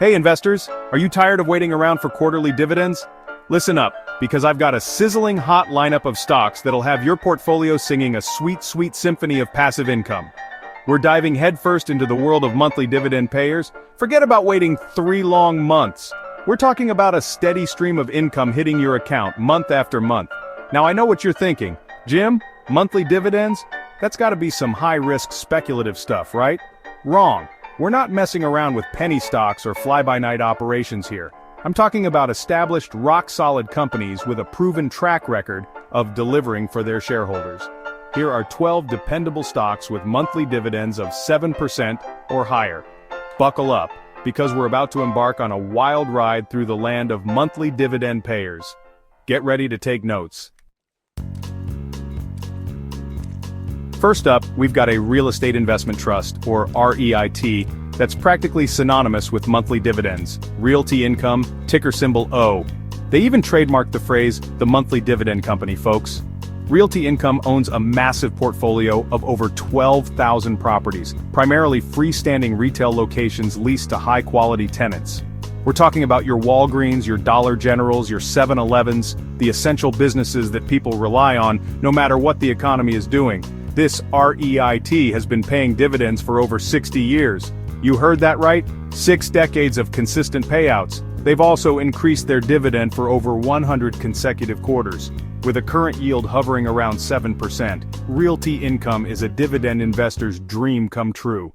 Hey investors, are you tired of waiting around for quarterly dividends? Listen up, because I've got a sizzling hot lineup of stocks that'll have your portfolio singing a sweet, sweet symphony of passive income. We're diving headfirst into the world of monthly dividend payers. Forget about waiting 3 long months. We're talking about a steady stream of income hitting your account month after month. Now I know what you're thinking. Jim, monthly dividends? That's gotta be some high-risk speculative stuff, right? Wrong. We're not messing around with penny stocks or fly-by-night operations here. I'm talking about established, rock-solid companies with a proven track record of delivering for their shareholders. Here are 12 dependable stocks with monthly dividends of 7% or higher. Buckle up, because we're about to embark on a wild ride through the land of monthly dividend payers. Get ready to take notes. First up, we've got a real estate investment trust, or REIT, that's practically synonymous with monthly dividends. Realty Income, ticker symbol O. They even trademarked the phrase, the monthly dividend company, folks. Realty Income owns a massive portfolio of over 12,000 properties, primarily freestanding retail locations leased to high-quality tenants. We're talking about your Walgreens, your Dollar Generals, your 7-Elevens, the essential businesses that people rely on, no matter what the economy is doing. This REIT has been paying dividends for over 60 years. You heard that right? 6 decades of consistent payouts. They've also increased their dividend for over 100 consecutive quarters. With a current yield hovering around 7%, Realty Income is a dividend investor's dream come true.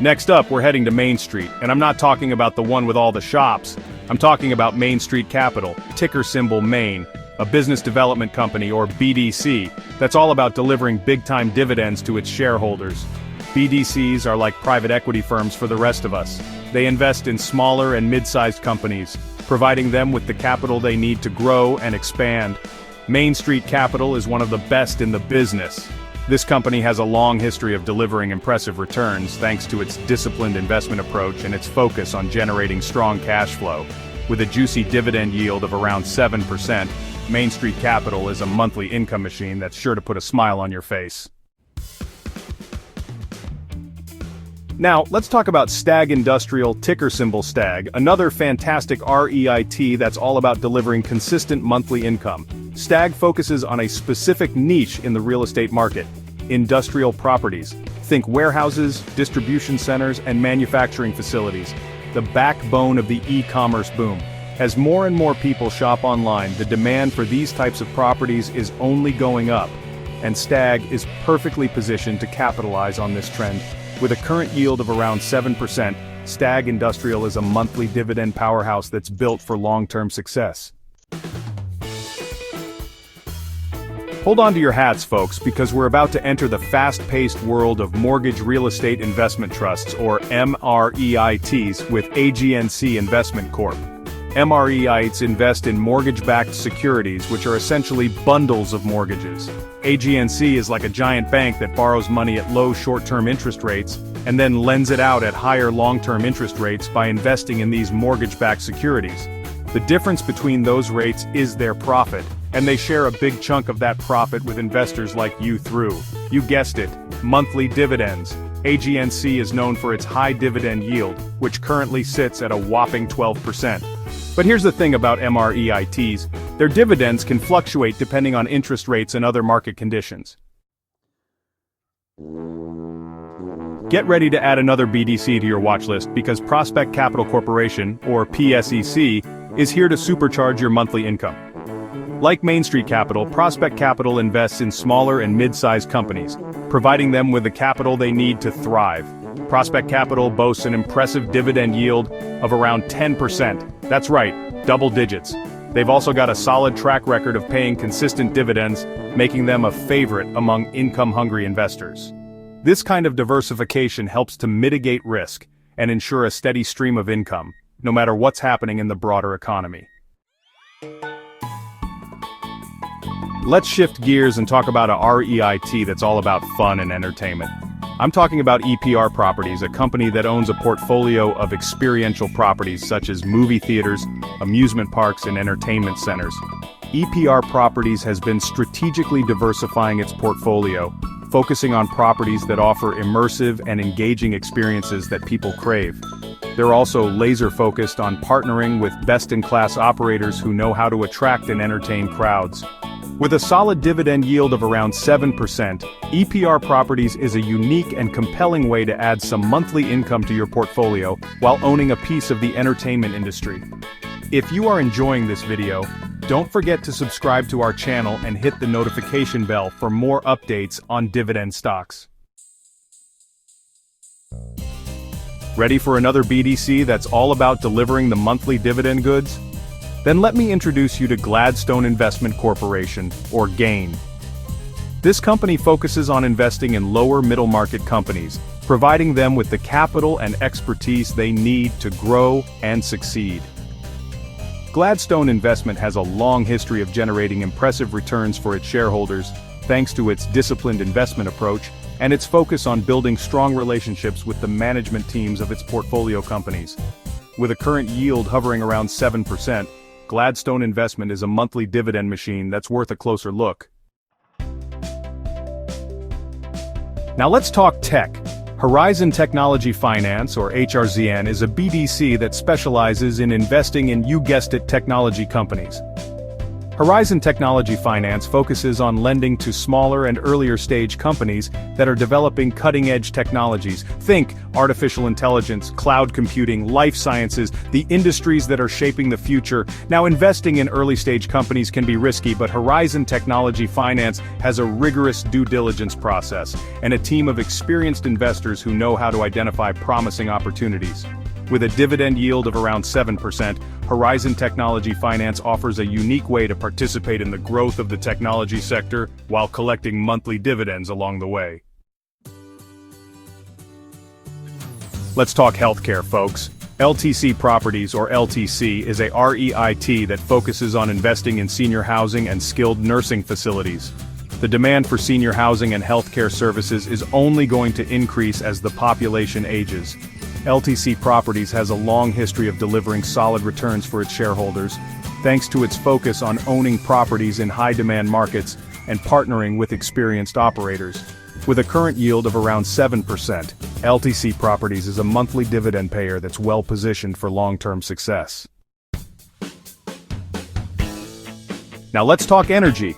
Next up, we're heading to Main Street, and I'm not talking about the one with all the shops. I'm talking about Main Street Capital, ticker symbol MAIN, a business development company, or BDC, that's all about delivering big-time dividends to its shareholders. BDCs are like private equity firms for the rest of us. They invest in smaller and mid-sized companies, providing them with the capital they need to grow and expand. Main Street Capital is one of the best in the business. This company has a long history of delivering impressive returns thanks to its disciplined investment approach and its focus on generating strong cash flow. With a juicy dividend yield of around 7%, Main Street Capital is a monthly income machine that's sure to put a smile on your face. Now, let's talk about STAG Industrial, ticker symbol STAG, another fantastic REIT that's all about delivering consistent monthly income. STAG focuses on a specific niche in the real estate market: industrial properties. Think warehouses, distribution centers, and manufacturing facilities. The backbone of the e-commerce boom. As more and more people shop online, the demand for these types of properties is only going up, and STAG is perfectly positioned to capitalize on this trend. With a current yield of around 7%, STAG Industrial is a monthly dividend powerhouse that's built for long-term success. Hold on to your hats, folks, because we're about to enter the fast-paced world of mortgage real estate investment trusts, or MREITs, with AGNC Investment Corp. MREITs invest in mortgage-backed securities, which are essentially bundles of mortgages. AGNC is like a giant bank that borrows money at low short-term interest rates, and then lends it out at higher long-term interest rates by investing in these mortgage-backed securities. The difference between those rates is their profit, and they share a big chunk of that profit with investors like you through, you guessed it, monthly dividends. AGNC is known for its high dividend yield, which currently sits at a whopping 12%. But here's the thing about MREITs, their dividends can fluctuate depending on interest rates and other market conditions. Get ready to add another BDC to your watch list because Prospect Capital Corporation, or PSEC, is here to supercharge your monthly income. Like Main Street Capital, Prospect Capital invests in smaller and mid-sized companies, providing them with the capital they need to thrive. Prospect Capital boasts an impressive dividend yield of around 10%. That's right, double digits. They've also got a solid track record of paying consistent dividends, making them a favorite among income-hungry investors. This kind of diversification helps to mitigate risk and ensure a steady stream of income, no matter what's happening in the broader economy. Let's shift gears and talk about a REIT that's all about fun and entertainment. I'm talking about EPR Properties, a company that owns a portfolio of experiential properties such as movie theaters, amusement parks, and entertainment centers. EPR Properties has been strategically diversifying its portfolio, focusing on properties that offer immersive and engaging experiences that people crave. They're also laser-focused on partnering with best-in-class operators who know how to attract and entertain crowds. With a solid dividend yield of around 7%, EPR Properties is a unique and compelling way to add some monthly income to your portfolio while owning a piece of the entertainment industry. If you are enjoying this video, don't forget to subscribe to our channel and hit the notification bell for more updates on dividend stocks. Ready for another BDC that's all about delivering the monthly dividend goods? Then let me introduce you to Gladstone Investment Corporation, or GAIN. This company focuses on investing in lower middle market companies, providing them with the capital and expertise they need to grow and succeed. Gladstone Investment has a long history of generating impressive returns for its shareholders, thanks to its disciplined investment approach and its focus on building strong relationships with the management teams of its portfolio companies. With a current yield hovering around 7%, Gladstone Investment is a monthly dividend machine that's worth a closer look. Now let's talk tech. Horizon Technology Finance, or HRZN, is a BDC that specializes in investing in, you guessed it, technology companies. Horizon Technology Finance focuses on lending to smaller and earlier stage companies that are developing cutting-edge technologies. Think artificial intelligence, cloud computing, life sciences, the industries that are shaping the future. Now, investing in early stage companies can be risky, but Horizon Technology Finance has a rigorous due diligence process and a team of experienced investors who know how to identify promising opportunities. With a dividend yield of around 7%, Horizon Technology Finance offers a unique way to participate in the growth of the technology sector while collecting monthly dividends along the way. Let's talk healthcare, folks. LTC Properties, or LTC, is a REIT that focuses on investing in senior housing and skilled nursing facilities. The demand for senior housing and healthcare services is only going to increase as the population ages. LTC Properties has a long history of delivering solid returns for its shareholders, thanks to its focus on owning properties in high-demand markets and partnering with experienced operators. With a current yield of around 7%, LTC Properties is a monthly dividend payer that's well-positioned for long-term success. Now let's talk energy.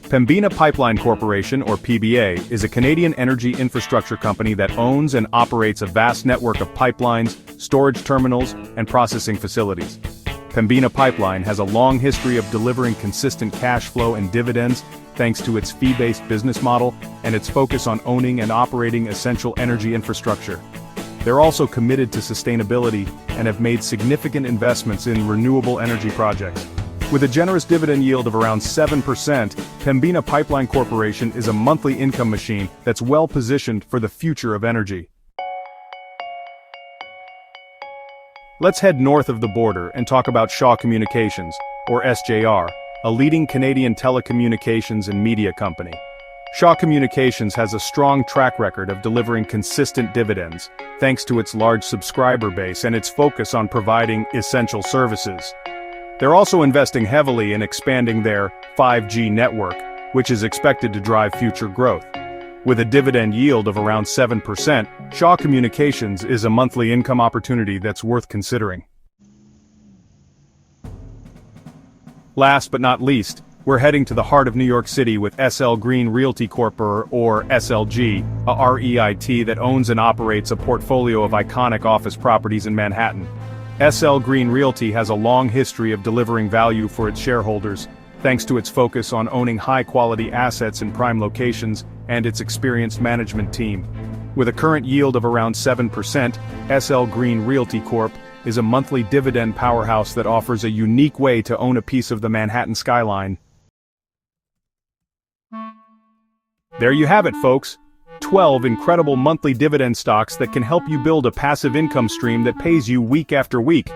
Pembina Pipeline Corporation, or PBA, is a Canadian energy infrastructure company that owns and operates a vast network of pipelines, storage terminals, and processing facilities. Pembina Pipeline has a long history of delivering consistent cash flow and dividends thanks to its fee-based business model and its focus on owning and operating essential energy infrastructure. They're also committed to sustainability and have made significant investments in renewable energy projects. With a generous dividend yield of around 7%, Pembina Pipeline Corporation is a monthly income machine that's well-positioned for the future of energy. Let's head north of the border and talk about Shaw Communications, or SJR, a leading Canadian telecommunications and media company. Shaw Communications has a strong track record of delivering consistent dividends, thanks to its large subscriber base and its focus on providing essential services. They're also investing heavily in expanding their 5G network, which is expected to drive future growth. With a dividend yield of around 7%, Shaw Communications is a monthly income opportunity that's worth considering. Last but not least, we're heading to the heart of New York City with SL Green Realty Corp, or SLG, a REIT that owns and operates a portfolio of iconic office properties in Manhattan. SL Green Realty has a long history of delivering value for its shareholders, thanks to its focus on owning high-quality assets in prime locations and its experienced management team. With a current yield of around 7%, SL Green Realty Corp is a monthly dividend powerhouse that offers a unique way to own a piece of the Manhattan skyline. There you have it, folks. 12 incredible monthly dividend stocks that can help you build a passive income stream that pays you week after week.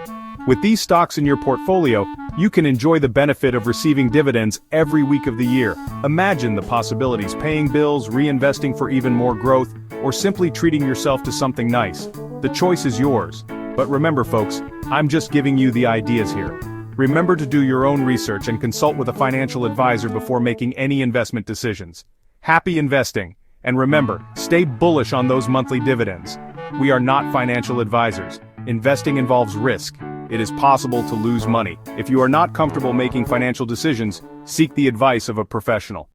With these stocks in your portfolio, you can enjoy the benefit of receiving dividends every week of the year. Imagine the possibilities: paying bills, reinvesting for even more growth, or simply treating yourself to something nice. The choice is yours. But remember, folks, I'm just giving you the ideas here. Remember to do your own research and consult with a financial advisor before making any investment decisions. Happy investing! And remember, stay bullish on those monthly dividends. We are not financial advisors. Investing involves risk. It is possible to lose money. If you are not comfortable making financial decisions, seek the advice of a professional.